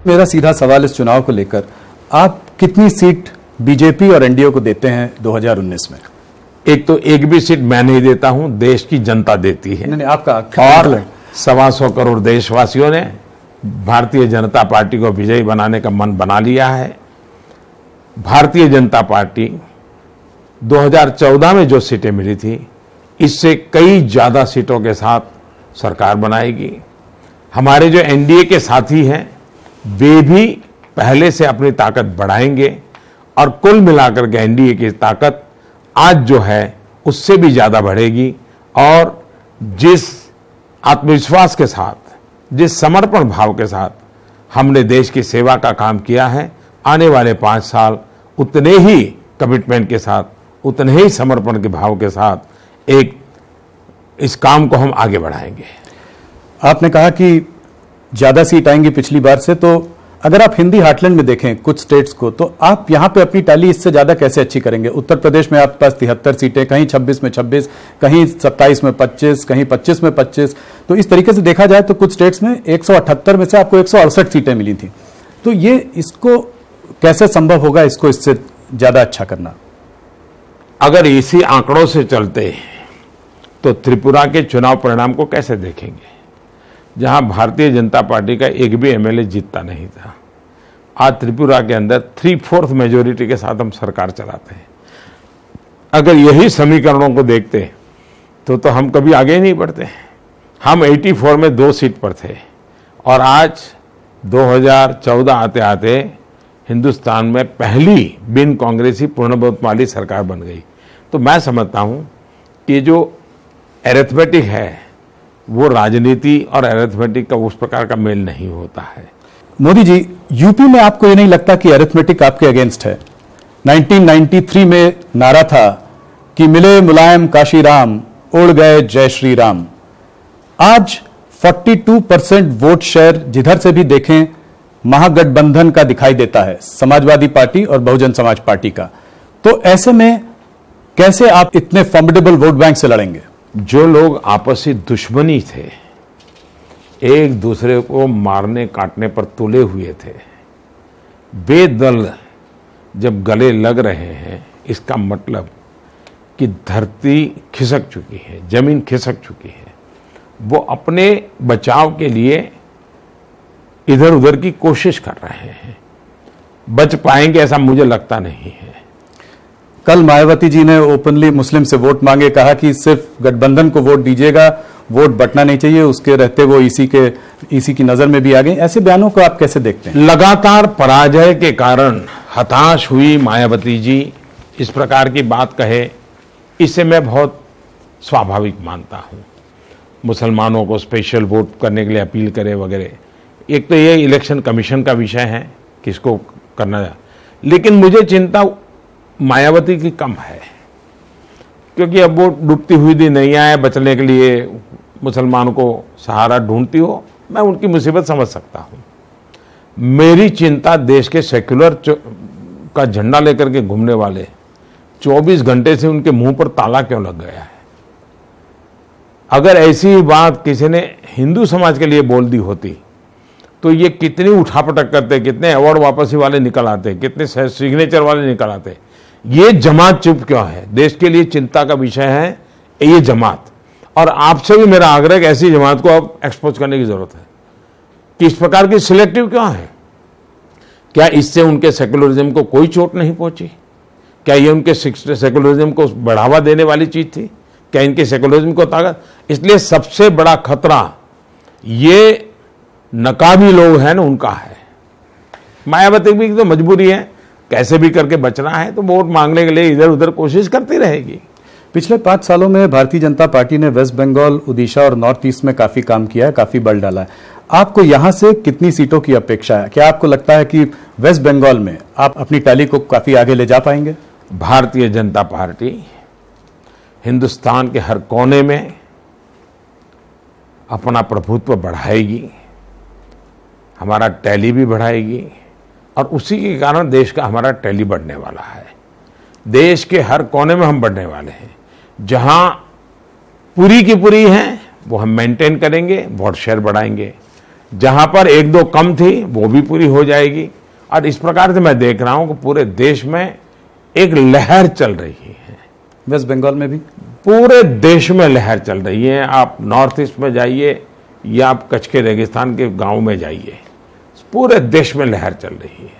मेरा सीधा सवाल इस चुनाव को लेकर, आप कितनी सीट बीजेपी और एनडीए को देते हैं 2019 में? एक तो एक भी सीट मैं नहीं देता हूं, देश की जनता देती है। नहीं, आपका और 125 करोड़ देशवासियों ने भारतीय जनता पार्टी को विजयी बनाने का मन बना लिया है। भारतीय जनता पार्टी 2014 में जो सीटें मिली थी, इससे कई ज्यादा सीटों के साथ सरकार बनाएगी। हमारे जो एनडीए के साथी हैं, वे भी पहले से अपनी ताकत बढ़ाएंगे और कुल मिलाकर के एनडीए की ताकत आज जो है उससे भी ज्यादा बढ़ेगी। और जिस आत्मविश्वास के साथ, जिस समर्पण भाव के साथ हमने देश की सेवा का काम किया है, आने वाले 5 साल उतने ही कमिटमेंट के साथ, उतने ही समर्पण के भाव के साथ इस काम को हम आगे बढ़ाएंगे। आपने कहा कि ज्यादा सीट आएंगी पिछली बार से, तो अगर आप हिंदी हार्टलैंड में देखें कुछ स्टेट्स को, तो आप यहां पे अपनी टैली इससे ज्यादा कैसे अच्छी करेंगे? उत्तर प्रदेश में आपके पास 73 सीटें, कहीं 26 में 26, कहीं 27 में 25, कहीं 25 में 25। तो इस तरीके से देखा जाए तो कुछ स्टेट्स में 178 में से आपको 168 सीटें मिली थी। तो ये इसको कैसे संभव होगा, इसको इससे ज्यादा अच्छा करना? अगर इसी आंकड़ों से चलते तो त्रिपुरा के चुनाव परिणाम को कैसे देखेंगे, जहां भारतीय जनता पार्टी का एक भी एमएलए जीतता नहीं था। आज त्रिपुरा के अंदर 3/4 मेजोरिटी के साथ हम सरकार चलाते हैं। अगर यही समीकरणों को देखते तो हम कभी आगे ही नहीं बढ़ते। हम 84 में 2 सीट पर थे और आज 2014 आते आते हिंदुस्तान में पहली बिन कांग्रेसी पूर्ण बहुमत वाली सरकार बन गई। तो मैं समझता हूं कि जो एरिथमेटिक है वो राजनीति और एरिथमेटिक का उस प्रकार का मेल नहीं होता है। मोदी जी, यूपी में आपको ये नहीं लगता कि एरिथमेटिक आपके अगेंस्ट है? 1993 में नारा था कि मिले मुलायम काशीराम, उड़ गए जय श्री राम। आज 42% वोट शेयर जिधर से भी देखें महागठबंधन का दिखाई देता है, समाजवादी पार्टी और बहुजन समाज पार्टी का। तो ऐसे में कैसे आप इतने फॉर्मिडेबल वोट बैंक से लड़ेंगे? जो लोग आपसी दुश्मनी थे, एक दूसरे को मारने काटने पर तुले हुए थे, वे दल जब गले लग रहे हैं, इसका मतलब कि धरती खिसक चुकी है, जमीन खिसक चुकी है। वो अपने बचाव के लिए इधर उधर की कोशिश कर रहे हैं। बच पाएंगे ऐसा मुझे लगता नहीं है। कल मायावती जी ने ओपनली मुस्लिम से वोट मांगे, कहा कि सिर्फ गठबंधन को वोट दीजिएगा, वोट बंटना नहीं चाहिए। उसके रहते वो ईसी की नजर में भी आ गई। ऐसे बयानों को आप कैसे देखते हैं? लगातार पराजय के कारण हताश हुई मायावती जी इस प्रकार की बात कहे, इसे मैं बहुत स्वाभाविक मानता हूं। मुसलमानों को स्पेशल वोट करने के लिए अपील करे वगैरह, एक तो ये इलेक्शन कमीशन का विषय है किसको करना है। लेकिन मुझे चिंता मायावती की कम है, क्योंकि अब वो डूबती हुई दी नैया है, बचने के लिए मुसलमानों को सहारा ढूंढती हो। मैं उनकी मुसीबत समझ सकता हूं। मेरी चिंता देश के सेक्युलर का झंडा लेकर के घूमने वाले 24 घंटे से उनके मुंह पर ताला क्यों लग गया है। अगर ऐसी बात किसी ने हिंदू समाज के लिए बोल दी होती तो ये कितनी उठापटक करते, कितने अवार्ड वापसी वाले निकल आते, कितने सिग्नेचर वाले निकल आते। ये जमात चुप क्यों है? देश के लिए चिंता का विषय है ये जमात। और आपसे भी मेरा आग्रह है कि ऐसी जमात को अब एक्सपोज करने की जरूरत है कि इस प्रकार की सिलेक्टिव क्यों है। क्या इससे उनके सेकुलरिज्म को कोई चोट नहीं पहुंची? क्या ये उनके सेकुलरिज्म को बढ़ावा देने वाली चीज थी? क्या इनके सेकुलरिज्म को ताकत? इसलिए सबसे बड़ा खतरा ये नकाबी लोग हैं ना, उनका है। मायावती भी तो मजबूरी है, कैसे भी करके बचना है, तो वोट मांगने के लिए इधर उधर कोशिश करती रहेगी। पिछले 5 सालों में भारतीय जनता पार्टी ने वेस्ट बंगाल, उड़ीसा और नॉर्थ ईस्ट में काफी काम किया है, काफी बल डाला है। आपको यहां से कितनी सीटों की अपेक्षा है? क्या आपको लगता है कि वेस्ट बंगाल में आप अपनी टैली को काफी आगे ले जा पाएंगे? भारतीय जनता पार्टी हिंदुस्तान के हर कोने में अपना प्रभुत्व बढ़ाएगी, हमारा टैली भी बढ़ाएगी और उसी के कारण देश का हमारा टैली बढ़ने वाला है। देश के हर कोने में हम बढ़ने वाले हैं। जहां पूरी की पूरी है वो हम मेंटेन करेंगे, वोट शेयर बढ़ाएंगे। जहां पर एक दो कम थी वो भी पूरी हो जाएगी। और इस प्रकार से मैं देख रहा हूं कि पूरे देश में एक लहर चल रही है। वेस्ट बंगाल में भी पूरे देश में लहर चल रही है। आप नॉर्थ ईस्ट में जाइए या आप कच्छ के रेगिस्तान के गांव में जाइए, पूरे देश में लहर चल रही है।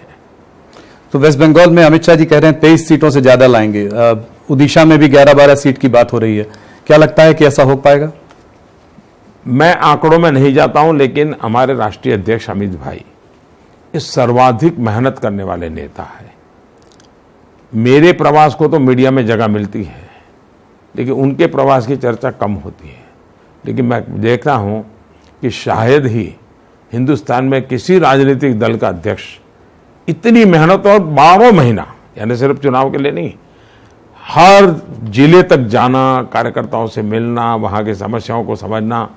तो वेस्ट बंगाल में अमित शाह जी कह रहे हैं 23 सीटों से ज्यादा लाएंगे। उड़ीसा में भी 11-12 सीट की बात हो रही है। क्या लगता है कि ऐसा हो पाएगा? मैं आंकड़ों में नहीं जाता हूं, लेकिन हमारे राष्ट्रीय अध्यक्ष अमित भाई इस सर्वाधिक मेहनत करने वाले नेता है। मेरे प्रवास को तो मीडिया में जगह मिलती है, लेकिन उनके प्रवास की चर्चा कम होती है। लेकिन मैं देखता हूं कि शायद ही हिंदुस्तान में किसी राजनीतिक दल का अध्यक्ष इतनी मेहनत और 12 महीना, यानी सिर्फ चुनाव के लिए नहीं, हर जिले तक जाना, कार्यकर्ताओं से मिलना, वहां की समस्याओं को समझना,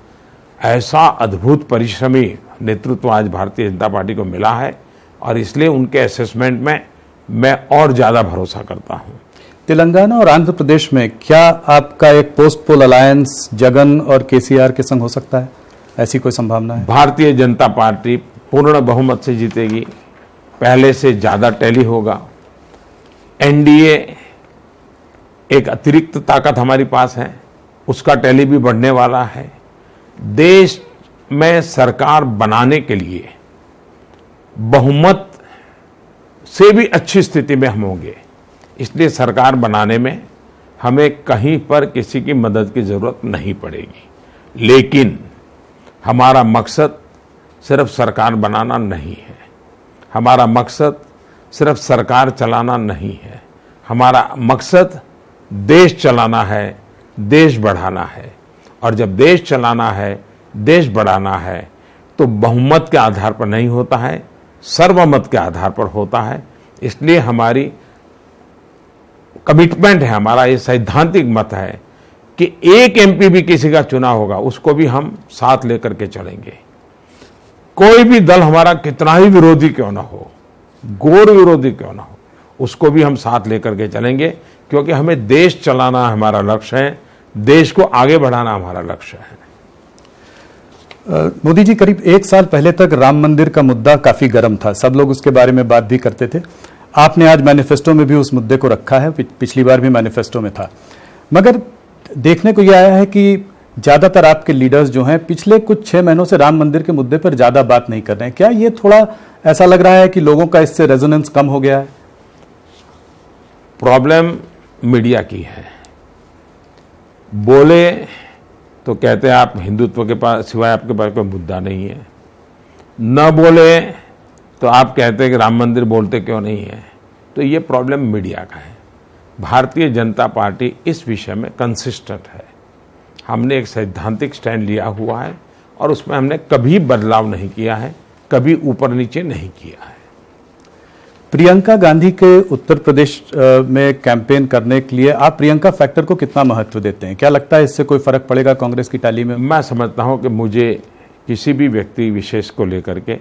ऐसा अद्भुत परिश्रमी नेतृत्व आज भारतीय जनता पार्टी को मिला है। और इसलिए उनके असेसमेंट में मैं और ज्यादा भरोसा करता हूं। तेलंगाना और आंध्र प्रदेश में क्या आपका एक पोस्ट पोल अलायंस जगन और केसीआर के संग हो सकता है? ऐसी कोई संभावना है? भारतीय जनता पार्टी पूर्ण बहुमत से जीतेगी, पहले से ज्यादा टैली होगा। एनडीए एक अतिरिक्त ताकत हमारे पास है, उसका टैली भी बढ़ने वाला है। देश में सरकार बनाने के लिए बहुमत से भी अच्छी स्थिति में हम होंगे। इसलिए सरकार बनाने में हमें कहीं पर किसी की मदद की जरूरत नहीं पड़ेगी। लेकिन हमारा मकसद सिर्फ सरकार बनाना नहीं है, हमारा मकसद सिर्फ सरकार चलाना नहीं है, हमारा मकसद देश चलाना है, देश बढ़ाना है। और जब देश चलाना है, देश बढ़ाना है, तो बहुमत के आधार पर नहीं होता है, सर्वमत के आधार पर होता है। इसलिए हमारी कमिटमेंट है, हमारा ये सैद्धांतिक मत है कि एक एमपी भी किसी का चुनाव होगा उसको भी हम साथ लेकर के चलेंगे। कोई भी दल हमारा कितना ही विरोधी क्यों ना हो, घोर विरोधी क्यों ना हो, उसको भी हम साथ लेकर के चलेंगे, क्योंकि हमें देश चलाना हमारा लक्ष्य है, देश को आगे बढ़ाना हमारा लक्ष्य है। मोदी जी, करीब 1 साल पहले तक राम मंदिर का मुद्दा काफी गर्म था, सब लोग उसके बारे में बात भी करते थे। आपने आज मैनिफेस्टो में भी उस मुद्दे को रखा है, पिछली बार भी मैनिफेस्टो में था। मगर देखने को यह आया है कि ज्यादातर आपके लीडर्स जो हैं पिछले कुछ 6 महीनों से राम मंदिर के मुद्दे पर ज्यादा बात नहीं कर रहे हैं। क्या ये थोड़ा ऐसा लग रहा है कि लोगों का इससे रेजोनेंस कम हो गया है? प्रॉब्लम मीडिया की है। बोले तो कहते हैं आप हिंदुत्व के पास सिवाय आपके पास कोई मुद्दा नहीं है, न बोले तो आप कहते हैं कि राम मंदिर बोलते क्यों नहीं है। तो ये प्रॉब्लम मीडिया का है। भारतीय जनता पार्टी इस विषय में कंसिस्टेंट है। हमने एक सैद्धांतिक स्टैंड लिया हुआ है और उसमें हमने कभी बदलाव नहीं किया है, कभी ऊपर नीचे नहीं किया है। प्रियंका गांधी के उत्तर प्रदेश में कैंपेन करने के लिए आप प्रियंका फैक्टर को कितना महत्व देते हैं? क्या लगता है इससे कोई फर्क पड़ेगा कांग्रेस की टैली में? मैं समझता हूं कि मुझे किसी भी व्यक्ति विशेष को लेकर के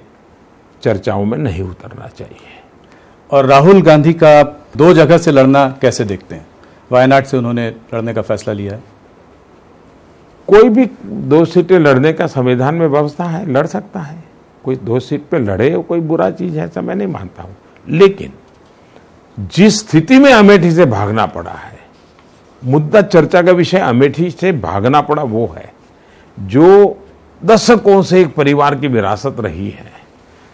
चर्चाओं में नहीं उतरना चाहिए। और राहुल गांधी का 2 जगह से लड़ना कैसे देखते हैं? वायनाड से उन्होंने लड़ने का फैसला लिया है। कोई भी 2 सीटें लड़ने का संविधान में व्यवस्था है, लड़ सकता है। कोई 2 सीट पे लड़े कोई बुरा चीज है, ऐसा मैं नहीं मानता हूं। लेकिन जिस स्थिति में अमेठी से भागना पड़ा है, मुद्दा चर्चा का विषय अमेठी से भागना पड़ा वो है जो दशकों से एक परिवार की विरासत रही है।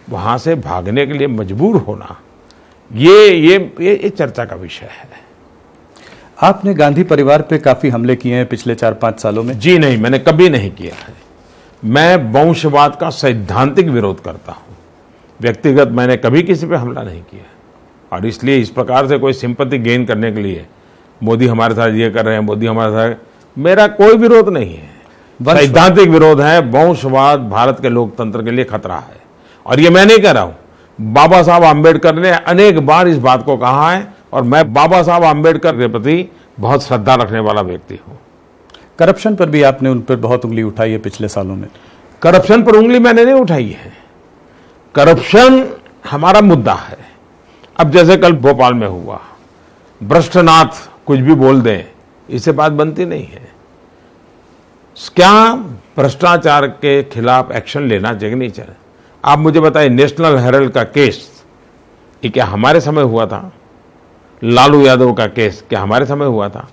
वहां से भागने के लिए मजबूर होना ये चर्चा का विषय है। आपने गांधी परिवार पे काफी हमले किए हैं पिछले 4-5 सालों में। जी नहीं, मैंने कभी नहीं किया है। मैं वंशवाद का सैद्धांतिक विरोध करता हूं। व्यक्तिगत मैंने कभी किसी पे हमला नहीं किया। और इसलिए इस प्रकार से कोई सिंपैथी गेन करने के लिए मोदी हमारे साथ ये कर रहे हैं, मोदी हमारे साथ, मेरा कोई विरोध नहीं है। सैद्धांतिक विरोध है। वंशवाद भारत के लोकतंत्र के लिए खतरा है। और ये मैं नहीं कह रहा हूं, बाबा साहब आम्बेडकर ने अनेक बार इस बात को कहा है और मैं बाबा साहब आम्बेडकर के प्रति बहुत श्रद्धा रखने वाला व्यक्ति हूं। करप्शन पर भी आपने उन पर बहुत उंगली उठाई है पिछले सालों में। करप्शन पर उंगली मैंने नहीं उठाई है। करप्शन हमारा मुद्दा है। अब जैसे कल भोपाल में हुआ, भ्रष्टनाथ कुछ भी बोल दें, इससे बात बनती नहीं है। क्या भ्रष्टाचार के खिलाफ एक्शन लेना चाहिए नहीं चाहिए? आप मुझे बताइए, नेशनल हेराल्ड का केस ये क्या हमारे समय हुआ था? लालू यादव का केस क्या हमारे समय हुआ था?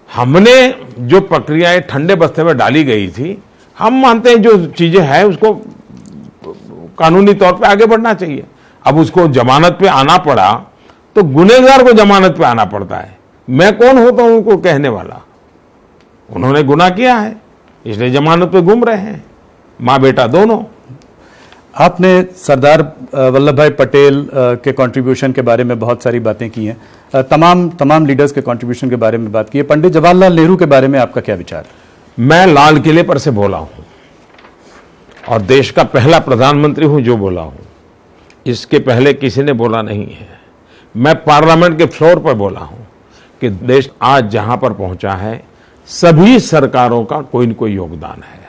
हमने जो प्रक्रियाएं ठंडे बस्ते में डाली गई थी, हम मानते हैं जो चीजें हैं उसको कानूनी तौर पे आगे बढ़ना चाहिए। अब उसको जमानत पे आना पड़ा तो गुनहगार को जमानत पे आना पड़ता है। मैं कौन होता हूं उनको कहने वाला? उन्होंने गुनाह किया है इसलिए जमानत पे घूम रहे हैं, मां बेटा दोनों। आपने सरदार वल्लभ भाई पटेल के कंट्रीब्यूशन के बारे में बहुत सारी बातें की हैं, तमाम लीडर्स के कंट्रीब्यूशन के बारे में बात की है। पंडित जवाहरलाल नेहरू के बारे में आपका क्या विचार है? मैं लाल किले पर से बोला हूं और देश का पहला प्रधानमंत्री हूं जो बोला हूं, इसके पहले किसी ने बोला नहीं है। मैं पार्लियामेंट के फ्लोर पर बोला हूं कि देश आज जहां पर पहुंचा है सभी सरकारों का कोई न कोई योगदान है,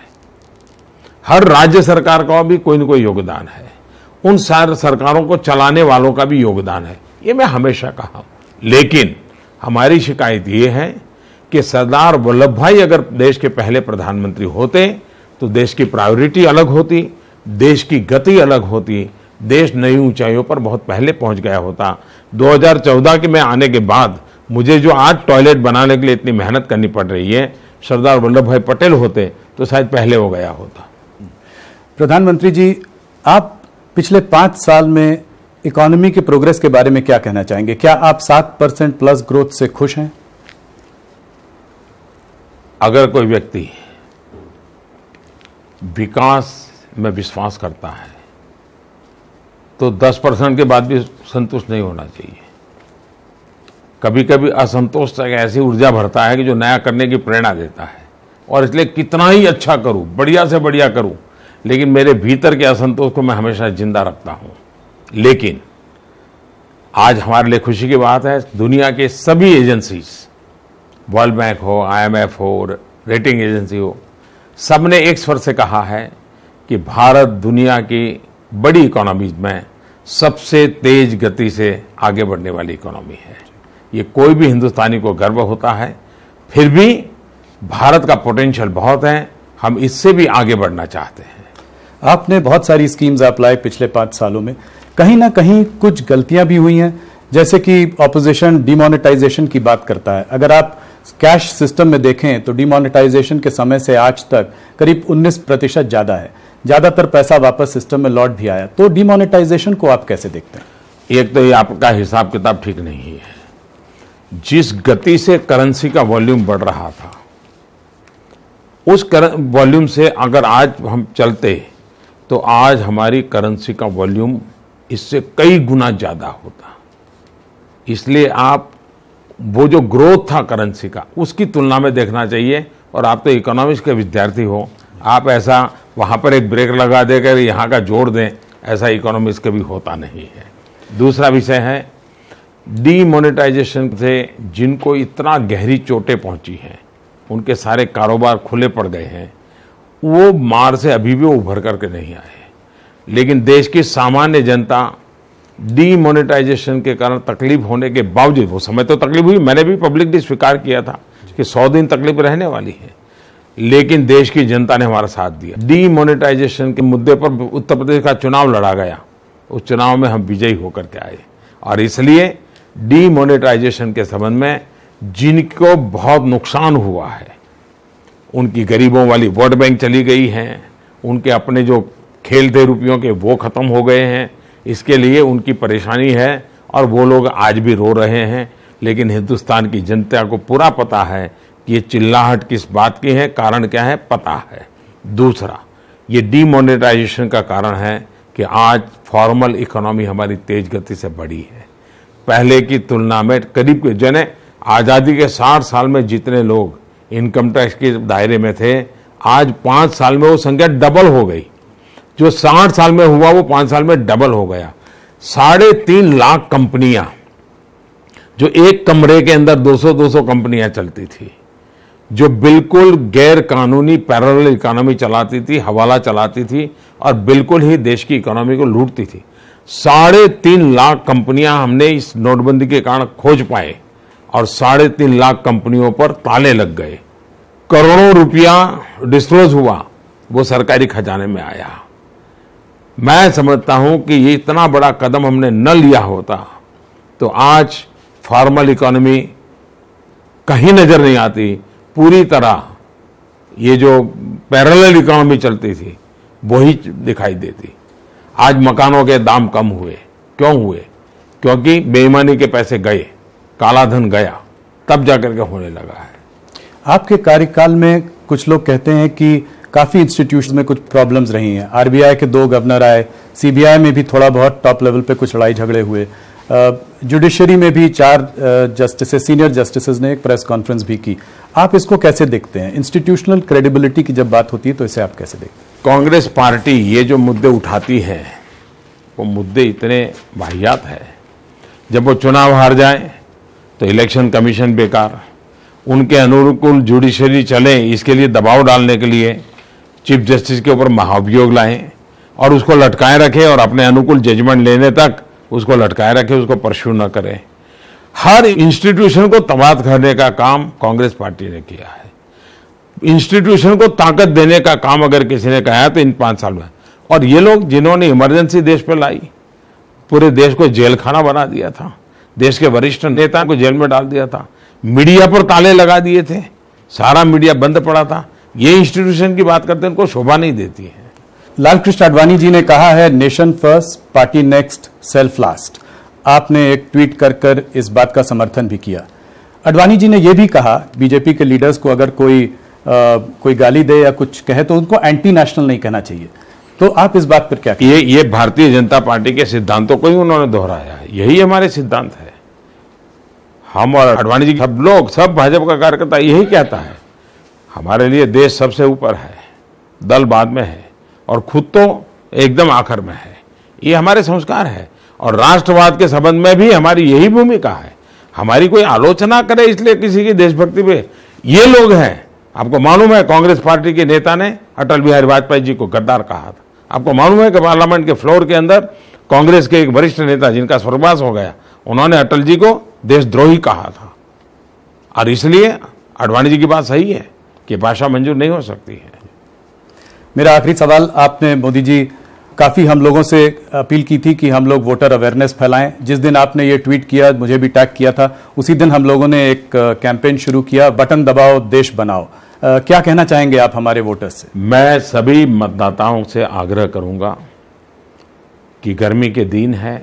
हर राज्य सरकार का भी कोई न कोई योगदान है, उन सारे सरकारों को चलाने वालों का भी योगदान है, ये मैं हमेशा कहा हूं। लेकिन हमारी शिकायत ये है कि सरदार वल्लभ भाई अगर देश के पहले प्रधानमंत्री होते तो देश की प्रायोरिटी अलग होती, देश की गति अलग होती, देश नई ऊंचाइयों पर बहुत पहले पहुंच गया होता। 2014 के में आने के बाद मुझे जो आज टॉयलेट बनाने के लिए इतनी मेहनत करनी पड़ रही है, सरदार वल्लभ भाई पटेल होते तो शायद पहले हो गया होता। प्रधानमंत्री जी, आप पिछले 5 साल में इकोनॉमी के प्रोग्रेस के बारे में क्या कहना चाहेंगे? क्या आप 7% प्लस ग्रोथ से खुश हैं? अगर कोई व्यक्ति विकास में विश्वास करता है तो 10% के बाद भी संतुष्ट नहीं होना चाहिए। कभी कभी असंतोष तक ऐसी ऊर्जा भरता है कि जो नया करने की प्रेरणा देता है, और इसलिए कितना ही अच्छा करूं, बढ़िया से बढ़िया करूं, लेकिन मेरे भीतर के असंतोष को मैं हमेशा जिंदा रखता हूं। लेकिन आज हमारे लिए खुशी की बात है, दुनिया के सभी एजेंसीज, वर्ल्ड बैंक हो, IMF हो, रेटिंग एजेंसी हो, सबने एक स्वर से कहा है कि भारत दुनिया की बड़ी इकोनॉमीज में सबसे तेज गति से आगे बढ़ने वाली इकोनॉमी है। ये कोई भी हिंदुस्तानी को गर्व होता है। फिर भी भारत का पोटेंशियल बहुत है, हम इससे भी आगे बढ़ना चाहते हैं। आपने बहुत सारी स्कीम्स अप्लाई पिछले 5 सालों में, कहीं ना कहीं कुछ गलतियां भी हुई हैं, जैसे कि ऑपोजिशन डिमोनेटाइजेशन की बात करता है। अगर आप कैश सिस्टम में देखें तो डिमोनेटाइजेशन के समय से आज तक करीब 19% ज्यादा है, ज्यादातर पैसा वापस सिस्टम में लौट भी आया। तो डिमोनेटाइजेशन को आप कैसे देखते हैं? एक तो ये आपका हिसाब किताब ठीक नहीं है। जिस गति से करेंसी का वॉल्यूम बढ़ रहा था, उस वॉल्यूम से अगर आज हम चलते तो आज हमारी करेंसी का वॉल्यूम इससे कई गुना ज्यादा होता। इसलिए आप वो जो ग्रोथ था करेंसी का, उसकी तुलना में देखना चाहिए। और आप तो इकोनॉमिक्स के विद्यार्थी हो, आप ऐसा वहां पर एक ब्रेक लगा देकर यहाँ का जोड़ दें, ऐसा इकोनॉमिक्स कभी होता नहीं है। दूसरा विषय है डीमोनेटाइजेशन से जिनको इतना गहरी चोटें पहुंची हैं, उनके सारे कारोबार खुले पड़ गए हैं, वो मार से अभी भी उभर करके नहीं आए। लेकिन देश की सामान्य जनता डीमोनेटाइजेशन के कारण तकलीफ होने के बावजूद, वो समय तो तकलीफ हुई, मैंने भी पब्लिकली स्वीकार किया था कि 100 दिन तकलीफ रहने वाली है, लेकिन देश की जनता ने हमारा साथ दिया। डीमोनेटाइजेशन के मुद्दे पर उत्तर प्रदेश का चुनाव लड़ा गया, उस चुनाव में हम विजयी होकर के आए। और इसलिए डीमोनेटाइजेशन के संबंध में जिनको बहुत नुकसान हुआ है, उनकी गरीबों वाली वोट बैंक चली गई है, उनके अपने जो खेल थे रुपयों के वो खत्म हो गए हैं, इसके लिए उनकी परेशानी है और वो लोग आज भी रो रहे हैं। लेकिन हिंदुस्तान की जनता को पूरा पता है कि ये चिल्लाहट किस बात की है, कारण क्या है, पता है। दूसरा, ये डीमोनेटाइजेशन का कारण है कि आज फॉर्मल इकोनॉमी हमारी तेज गति से बढ़ी है। पहले की तुलना में करीब जने आज़ादी के 60 साल में जितने लोग इनकम टैक्स के दायरे में थे, आज 5 साल में वो संख्या डबल हो गई। जो 60 साल में हुआ वो 5 साल में डबल हो गया। 3.5 लाख कंपनियां, जो एक कमरे के अंदर 200-200 कंपनियां चलती थी, जो बिल्कुल गैर कानूनी पैरेलल इकोनॉमी चलाती थी, हवाला चलाती थी और बिल्कुल ही देश की इकोनॉमी को लूटती थी। 3.5 लाख कंपनियां हमने इस नोटबंदी के कारण खोज पाए और 3.5 लाख कंपनियों पर ताले लग गए। करोड़ों रुपया डिस्क्लोज हुआ, वो सरकारी खजाने में आया। मैं समझता हूं कि ये इतना बड़ा कदम हमने न लिया होता तो आज फॉर्मल इकोनॉमी कहीं नजर नहीं आती, पूरी तरह ये जो पैरेलल इकोनॉमी चलती थी वही दिखाई देती। आज मकानों के दाम कम हुए, क्यों हुए? क्योंकि बेईमानी के पैसे गए, काला धन गया, तब जाकर के होने लगा है। आपके कार्यकाल में कुछ लोग कहते हैं कि काफी इंस्टीट्यूशन में कुछ प्रॉब्लम्स रही हैं। आरबीआई के 2 गवर्नर आए, सीबीआई में भी थोड़ा बहुत टॉप लेवल पे कुछ लड़ाई झगड़े हुए, जुडिशरी में भी 4 जस्टिसेस, सीनियर जस्टिसेस ने एक प्रेस कॉन्फ्रेंस भी की। आप इसको कैसे देखते हैं? इंस्टीट्यूशनल क्रेडिबिलिटी की जब बात होती है तो इसे आप कैसे देखते हैं? कांग्रेस पार्टी ये जो मुद्दे उठाती है वो मुद्दे इतने वाहियात है। जब वो चुनाव हार जाए तो इलेक्शन कमीशन बेकार, उनके अनुकूल जुडिशरी चले इसके लिए दबाव डालने के लिए चीफ जस्टिस के ऊपर महाभियोग लाएं और उसको लटकाए रखें और अपने अनुकूल जजमेंट लेने तक उसको लटकाए रखें, उसको परस्यू न करें। हर इंस्टीट्यूशन को तबाह करने का काम कांग्रेस पार्टी ने किया है। इंस्टीट्यूशन को ताकत देने का काम अगर किसी ने कहा तो इन 5 साल में, और ये लोग जिन्होंने इमरजेंसी देश पर लाई, पूरे देश को जेल खाना बना दिया था, देश के वरिष्ठ नेता को जेल में डाल दिया था, मीडिया पर ताले लगा दिए थे, सारा मीडिया बंद पड़ा था, ये इंस्टीट्यूशन की बात करते हैं, उनको शोभा नहीं देती है। लालकृष्ण आडवाणी जी ने कहा है nation first, party next, self last. आपने एक ट्वीट कर इस बात का समर्थन भी किया। आडवाणी जी ने यह भी कहा बीजेपी के लीडर्स को अगर कोई गाली दे या कुछ कहे तो उनको एंटी नेशनल नहीं कहना चाहिए। तो आप इस बात पर क्या कहें? ये भारतीय जनता पार्टी के सिद्धांतों को ही उन्होंने दोहराया है, यही हमारे सिद्धांत है। हम और आडवाणी जी, सब लोग, सब भाजपा का कार्यकर्ता यही कहता है, हमारे लिए देश सबसे ऊपर है, दल बाद में है और खुद तो एकदम आखिर में है। ये हमारे संस्कार है और राष्ट्रवाद के संबंध में भी हमारी यही भूमिका है। हमारी कोई आलोचना करे इसलिए किसी की देशभक्ति पे, ये लोग हैं। आपको मालूम है कांग्रेस पार्टी के नेता ने अटल बिहारी वाजपेयी जी को गद्दार कहा था। आपको मालूम है कि पार्लियामेंट के फ्लोर के अंदर कांग्रेस के एक वरिष्ठ नेता जिनका स्वर्गवास हो गया, उन्होंने अटल जी को देशद्रोही कहा था। और इसलिए आडवाणी जी की बात सही है कि भाषा मंजूर नहीं हो सकती है। मेरा आखिरी सवाल, आपने मोदी जी काफी हम लोगों से अपील की थी कि हम लोग वोटर अवेयरनेस फैलाएं। जिस दिन आपने ये ट्वीट किया, मुझे भी टैग किया था, उसी दिन हम लोगों ने एक कैंपेन शुरू किया, बटन दबाओ देश बनाओ। क्या कहना चाहेंगे आप हमारे वोटर्स से? मैं सभी मतदाताओं से आग्रह करूंगा कि गर्मी के दिन है,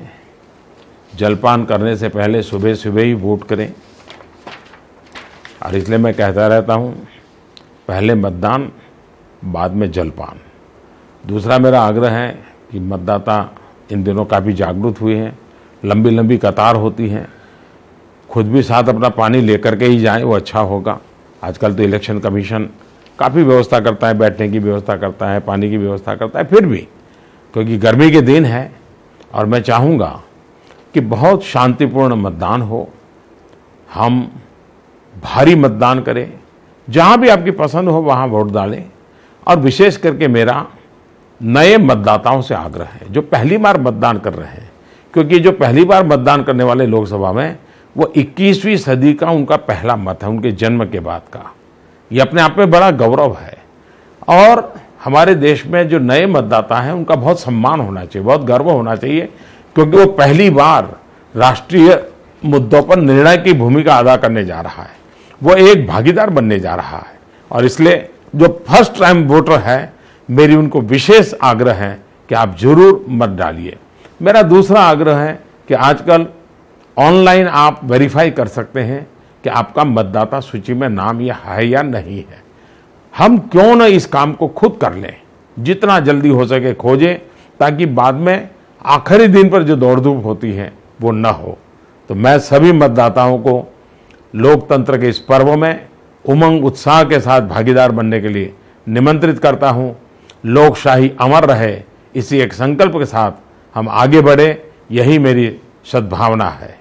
जलपान करने से पहले सुबह सुबह ही वोट करें। और इसलिए मैं कहता रहता हूं, पहले मतदान बाद में जलपान। दूसरा मेरा आग्रह है कि मतदाता इन दिनों काफ़ी जागरूक हुए हैं, लंबी लंबी कतार होती है, खुद भी साथ अपना पानी लेकर के ही जाएं, वो अच्छा होगा। आजकल तो इलेक्शन कमीशन काफ़ी व्यवस्था करता है, बैठने की व्यवस्था करता है, पानी की व्यवस्था करता है, फिर भी क्योंकि गर्मी के दिन है और मैं चाहूँगा कि बहुत शांतिपूर्ण मतदान हो, हम भारी मतदान करें, जहाँ भी आपकी पसंद हो वहाँ वोट डालें। और विशेष करके मेरा नए मतदाताओं से आग्रह है जो पहली बार मतदान कर रहे हैं, क्योंकि जो पहली बार मतदान करने वाले लोकसभा में वो 21वीं सदी का उनका पहला मत है, उनके जन्म के बाद का। ये अपने आप में बड़ा गौरव है और हमारे देश में जो नए मतदाता हैं उनका बहुत सम्मान होना चाहिए, बहुत गर्व होना चाहिए, क्योंकि वो पहली बार राष्ट्रीय मुद्दों पर निर्णय की भूमिका अदा करने जा रहा है, वो एक भागीदार बनने जा रहा है। और इसलिए जो फर्स्ट टाइम वोटर है, मेरी उनको विशेष आग्रह है कि आप जरूर मत डालिए। मेरा दूसरा आग्रह है कि आजकल ऑनलाइन आप वेरीफाई कर सकते हैं कि आपका मतदाता सूची में नाम यह है या नहीं है। हम क्यों न इस काम को खुद कर लें, जितना जल्दी हो सके खोजें, ताकि बाद में आखिरी दिन पर जो दौड़ धूप होती है वो न हो। तो मैं सभी मतदाताओं को लोकतंत्र के इस पर्व में उमंग उत्साह के साथ भागीदार बनने के लिए निमंत्रित करता हूं। लोकशाही अमर रहे, इसी एक संकल्प के साथ हम आगे बढ़े, यही मेरी सद्भावना है।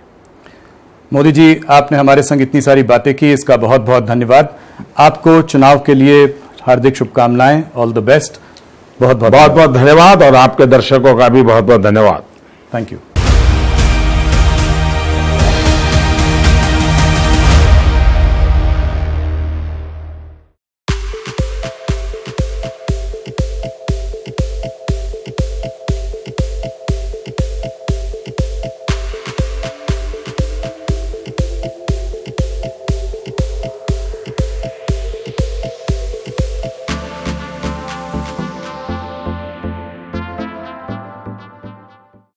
मोदी जी, आपने हमारे संग इतनी सारी बातें की, इसका बहुत बहुत धन्यवाद। आपको चुनाव के लिए हार्दिक शुभकामनाएं, ऑल द बेस्ट। बहुत बहुत धन्यवाद और आपके दर्शकों का भी बहुत बहुत धन्यवाद। Thank you.